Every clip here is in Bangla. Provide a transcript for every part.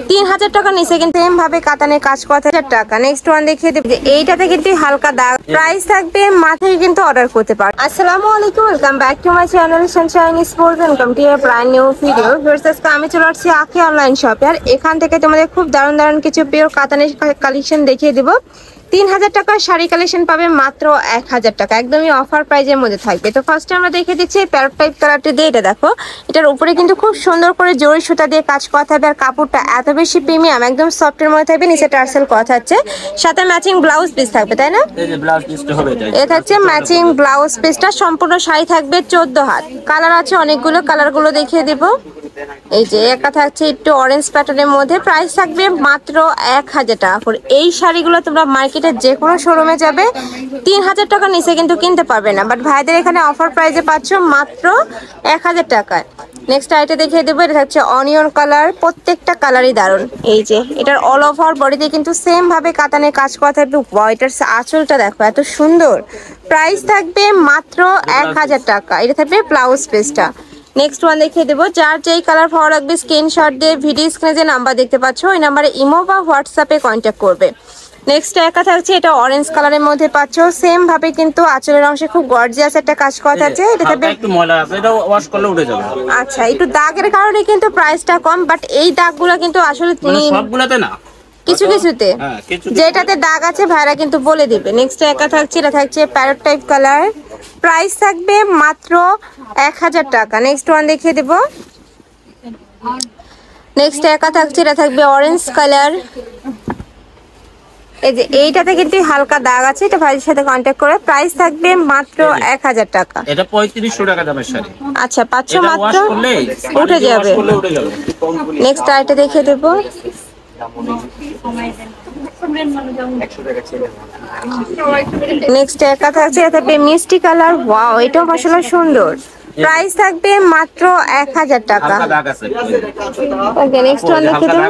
3000 টাকা নিচে কিন্তু সেম ভাবে কাতানের কাজ করা 1000 টাকা। নেক্সট ওয়ান দেখিয়ে দেব, এইটাতে কিন্তু হালকা দাগ, প্রাইস থাকবে মাথায় কিন্তু অর্ডার করতে পারো। আসসালামু আলাইকুম, welcome back to my channel Sunshine sports, welcome to A brand new video. আজকে আমি চলে আসছি আঁখি অনলাইন শপে, আর এখান থেকে তোমাদের খুব দারুণ দারুণ কিছু পিওর কাতানের কালেকশন দেখিয়ে দেবো। 3000 টাকার শাড়ি কালেকশন পাবে মাত্র 1000 টাকা, একদমই অফার প্রাইজের মধ্যে থাকবে। তো ফার্স্টে আমরা দেখে দিচ্ছি প্যারট টাইপ কালারটা দিয়ে, এটা দেখো, এটার উপরে কিন্তু খুব সুন্দর করে জরি সুতা দিয়ে কাজ করা থাকবে, আর কাপড়টা এত বেশি প্রিমিয়াম, একদম সফটের মধ্যে থাকবে, নিচে টার্সেল করা থাকছে, সাথে ম্যাচিং ব্লাউজ পিস থাকবে, তাই না? এটা থাকছে ম্যাচিং ব্লাউজ পিসটা, সম্পূর্ণ শাড়ি থাকবে 14 হাত। কালার আছে অনেকগুলো, কালারগুলো দেখিয়ে দিব। এই যে একটা থাকছে একটু অরেঞ্জ প্যাটার্নের মধ্যে, প্রাইস থাকবে মাত্র 1000 টাকা করে। এই শাড়িগুলো তোমরা মার্কেটের যে কোনো শোরুমে যাবে 3000 টাকা নিচে কিন্তু কিনতে পারবে না, বাট ভাইদের এখানে অফার প্রাইসে পাচ্ছ মাত্র 1000 টাকায়। নেক্সট আইটে দেখিয়ে দেবো, এটা থাকছে অনিয়ন কালার, প্রত্যেকটা কালারই দারুণ। এই যে এটার অল ওভার বডিতে কিন্তু সেম ভাবে কাতানের কাজ করা থাকবে। এটার আঁচলটা দেখো এত সুন্দর, প্রাইস থাকবে মাত্র 1000 টাকা। এটা থাকবে ব্লাউজ পিসটা। নেক্সট ওয়ান দেখিয়ে দেবো, যার যেই কালার ভালো লাগবে স্ক্রিনশট দিয়ে ভিডিও স্ক্রিনে যে নাম্বার দেখতে পাচ্ছ ওই নাম্বারে ইমো বা হোয়াটসঅ্যাপে কন্ট্যাক্ট করবে। নেক্সট একা থাকছে, এটা অরেঞ্জ কালারের মধ্যে পাচ্ছ, সেম ভাবে কিন্তু আঁচলের অংশে খুব গর্জিয়াস একটা কাজ করা আছে। এটা থাকবে একটু ময়লা আছে, এটা ওয়াশ করলে উঠে যাবে। আচ্ছা, একটু দাগের কারণে কিন্তু প্রাইসটা কম, বাট এই দাগগুলো কিন্তু আসলে সবগুলোতে না, কিছু কিছুতে যেটাতে দাগ আছে ভাইরা কিন্তু বলে দিবে। নেক্সট একা থাকছে, এটা থাকছে প্যারট টাইপ কালার, প্রাইস থাকবে মাত্র 1000 টাকা। নেক্সট ওয়ান দেখিয়ে দেব, নেক্সট একা থাকছে, এটা থাকবে অরেঞ্জ কালার। এই যে এইটাতে কিন্তু হালকা দাগ আছে, এটা ভাইয়ের সাথে কন্ট্যাক্ট করে, প্রাইস থাকবে মাত্র 1000 টাকা। এটা 3500 টাকা দামের শাড়ি। আচ্ছা, পাচ্ছ মাত্র, উঠে যাবে। নেক্সট আইটা দেখিয়ে দেব, নেক্সট একা থাকছে, এটা থাকবে মিষ্টি কালার। ওয়াও, এটাও মাশাআল্লাহ সুন্দর, প্রাইস থাকবে মাত্র 1000 টাকা। ওকে, নেক্সট ওয়ান দেখিয়ে দেব,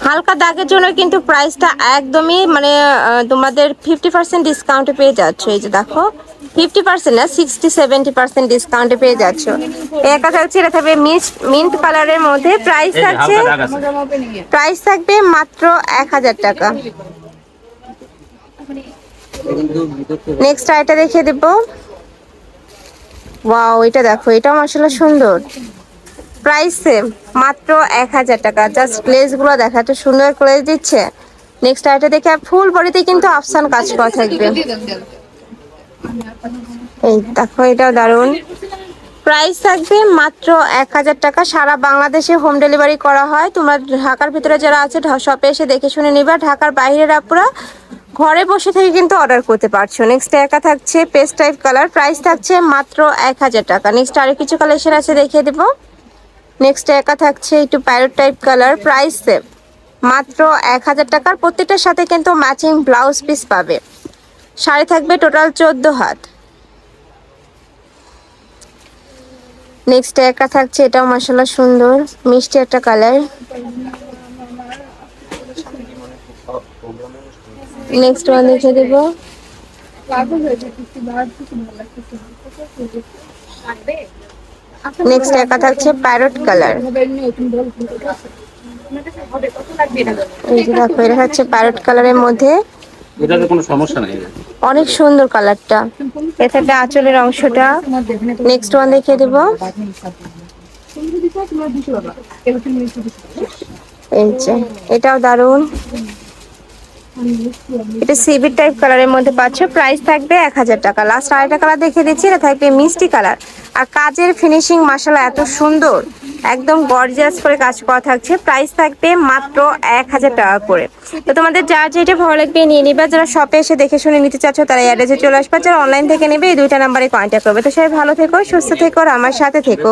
হালকা দাগের জন্য কিন্তু প্রাইসটা একদমই মানে তোমাদের 50% ডিসকাউন্টে পেয়ে যাচ্ছ। এই যে দেখো, 50% না, 60-70% ডিসকাউন্টে পেয়ে যাচ্ছ। একা থাকছে, এটা থাকবে মিন্ট কালারের মধ্যে, প্রাইস থাকবে মাত্র 1000 টাকা। নেক্সট আইটা দেখিয়ে দেব, ওয়াও, এটা দেখো, এটাও মাশাআল্লাহ সুন্দর, প্রাইস সেম মাত্র 1000 টাকা। জাস্ট গ্লেজ গুলো দেখা, এত সুন্দর গ্লেজ দিচ্ছে। নেক্সট আইটা দেখে, ফুল বডিতে কিন্তু আফসান কাজ করা থাকবে। এই দেখো, এটাও দারুন, প্রাইস থাকবে মাত্র 1000 টাকা। সারা বাংলাদেশে হোম ডেলিভারি করা হয়। তোমরা ঢাকার ভিতরে যারা আছে শপে এসে দেখে শুনে নিবা, ঢাকার বাইরের আপুরা ঘরে বসে থেকে কিন্তু অর্ডার করতে পারছো। নেক্সট একা থাকছে পেস্ট টাইপ কালার, প্রাইস থাকছে মাত্র 1000 টাকা। নেক্সট আরো কিছু কালেকশন আছে দেখিয়ে দেবো। নেক্সট একা থাকছে একটু parrot type colour, price same মাত্র 1000 টাকার। প্রত্যেকটার সাথে কিন্তু ম্যাচিং ব্লাউজ পিস পাবে। শাড়ি থাকবে টোটাল 14 হাত। নেক্সট একা থাকছে, এটাও মাশাআল্লাহ সুন্দর, মিষ্টি একটা কালার। নেক্সট ওয়ান দেখে দেব, নেক্সট একা থাকছে প্যারট কালার। এই যে দেখো, এটা হচ্ছে প্যারট কালারের মধ্যে, এটাতে কোনো সমস্যা নাই, অনেক সুন্দর কালারটা। এটাতে আঁচলের অংশটা। নেক্সট ওয়ান দেখিয়ে দেব, এই যে এটাও দারুন, এটা সিভিট টাইপ কালারের মধ্যে পাচ্ছ, প্রাইস থাকবে 1000 টাকা। লাস্ট আরেকটা কালার দেখিয়ে দিচ্ছি, এটা থাকবে মিষ্টি কালার, আর কাজের ফিনিশিং মাশাআল্লাহ এত সুন্দর, একদম গর্জিয়াস করে কাজ করা থাকছে। প্রাইস থাকবে মাত্র 1000 টাকা করে। তো তোমাদের যার যেটা ভালো লাগবে নিয়ে নিবা। যারা শপে এসে দেখে শুনে নিতে চাচ্ছ তারা অ্যাড্রেসে চলে আসবে, যারা অনলাইন থেকে নেবে এই দুইটা নাম্বারে কন্ট্যাক্ট করবে। তো সবাই ভালো থেকো, সুস্থ থেকো, আর আমার সাথে থেকো।